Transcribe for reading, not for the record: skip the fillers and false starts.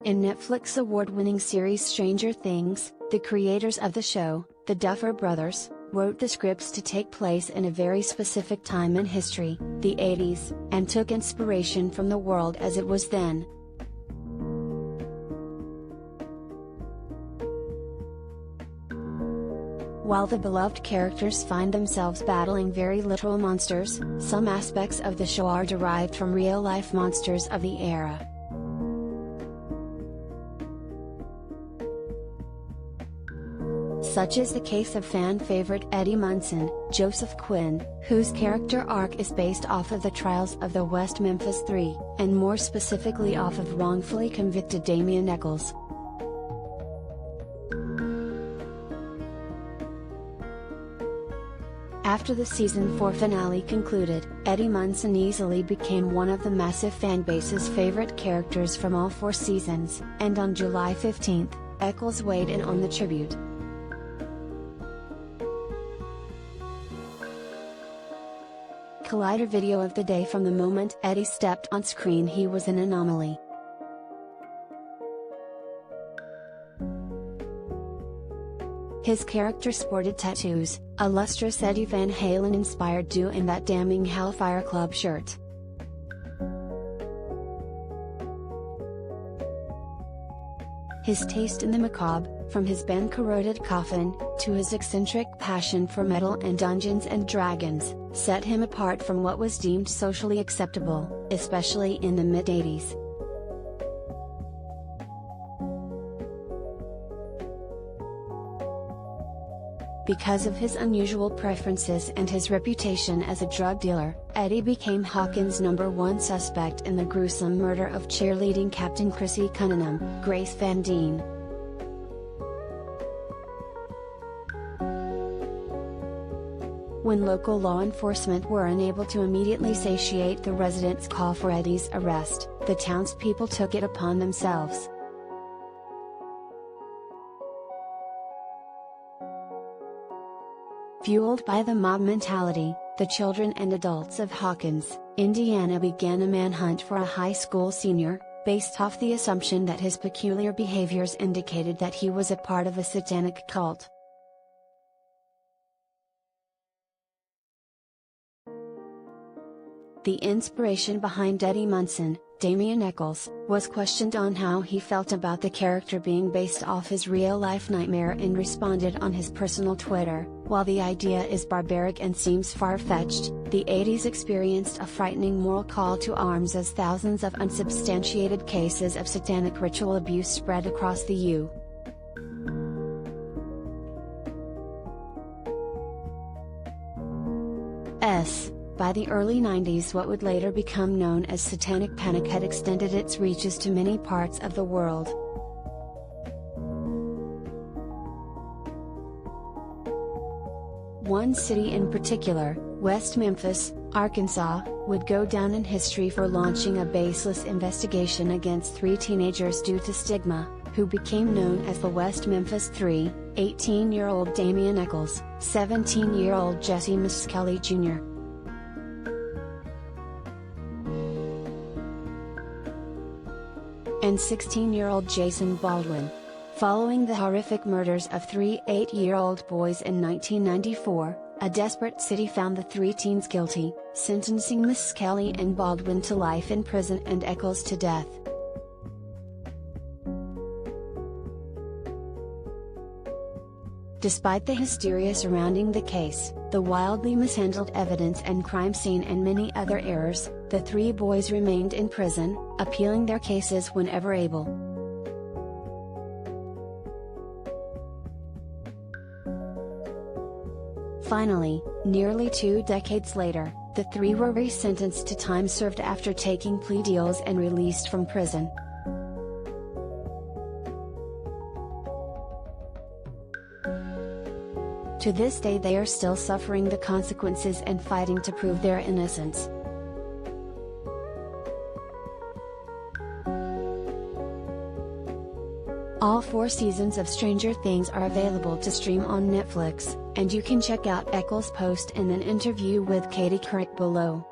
In Netflix award-winning series Stranger Things, the creators of the show, the Duffer Brothers, wrote the scripts to take place in a very specific time in history, the 80s, and took inspiration from the world as it was then. While the beloved characters find themselves battling very literal monsters, some aspects of the show are derived from real-life monsters of the era. Such is the case of fan favorite Eddie Munson, Joseph Quinn, whose character arc is based off of the trials of the West Memphis Three, and more specifically off of wrongfully convicted Damien Echols. After the season 4 finale concluded, Eddie Munson easily became one of the massive fanbase's favorite characters from all 4 seasons, and on July 15, Echols weighed in on the tribute. Collider video of the day: from the moment Eddie stepped on screen, he was an anomaly. His character sported tattoos, a lustrous Eddie Van Halen-inspired do and that damning Hellfire Club shirt. His taste in the macabre, from his bend-corroded coffin, to his eccentric passion for metal and Dungeons and Dragons, set him apart from what was deemed socially acceptable, especially in the mid-80s. Because of his unusual preferences and his reputation as a drug dealer, Eddie became Hawkins' #1 suspect in the gruesome murder of cheerleading captain Chrissy Cunningham, Grace Van Dien. When local law enforcement were unable to immediately satiate the residents' call for Eddie's arrest, the townspeople took it upon themselves. Fueled by the mob mentality, the children and adults of Hawkins, Indiana began a manhunt for a high school senior, based off the assumption that his peculiar behaviors indicated that he was a part of a satanic cult. The inspiration behind Eddie Munson, Damien Echols, was questioned on how he felt about the character being based off his real-life nightmare and responded on his personal Twitter, "While the idea is barbaric and seems far-fetched, the 80s experienced a frightening moral call to arms as thousands of unsubstantiated cases of satanic ritual abuse spread across the U.S. By the early 90s, what would later become known as satanic panic had extended its reaches to many parts of the world. One city in particular, West Memphis, Arkansas, would go down in history for launching a baseless investigation against 3 teenagers due to stigma, who became known as the West Memphis Three: 18-year-old Damien Echols, 17-year-old Jesse Miskelly Jr. and 16-year-old Jason Baldwin. Following the horrific murders of 3 8-year-old boys in 1994, a desperate city found the 3 teens guilty, sentencing Miskelly and Baldwin to life in prison and Echols to death. Despite the hysteria surrounding the case, the wildly mishandled evidence and crime scene and many other errors, the 3 boys remained in prison, appealing their cases whenever able. Finally, nearly 2 decades later, the 3 were resentenced to time served after taking plea deals and released from prison. To this day they are still suffering the consequences and fighting to prove their innocence. All 4 seasons of Stranger Things are available to stream on Netflix, and you can check out Echols' post in an interview with Katie Couric below.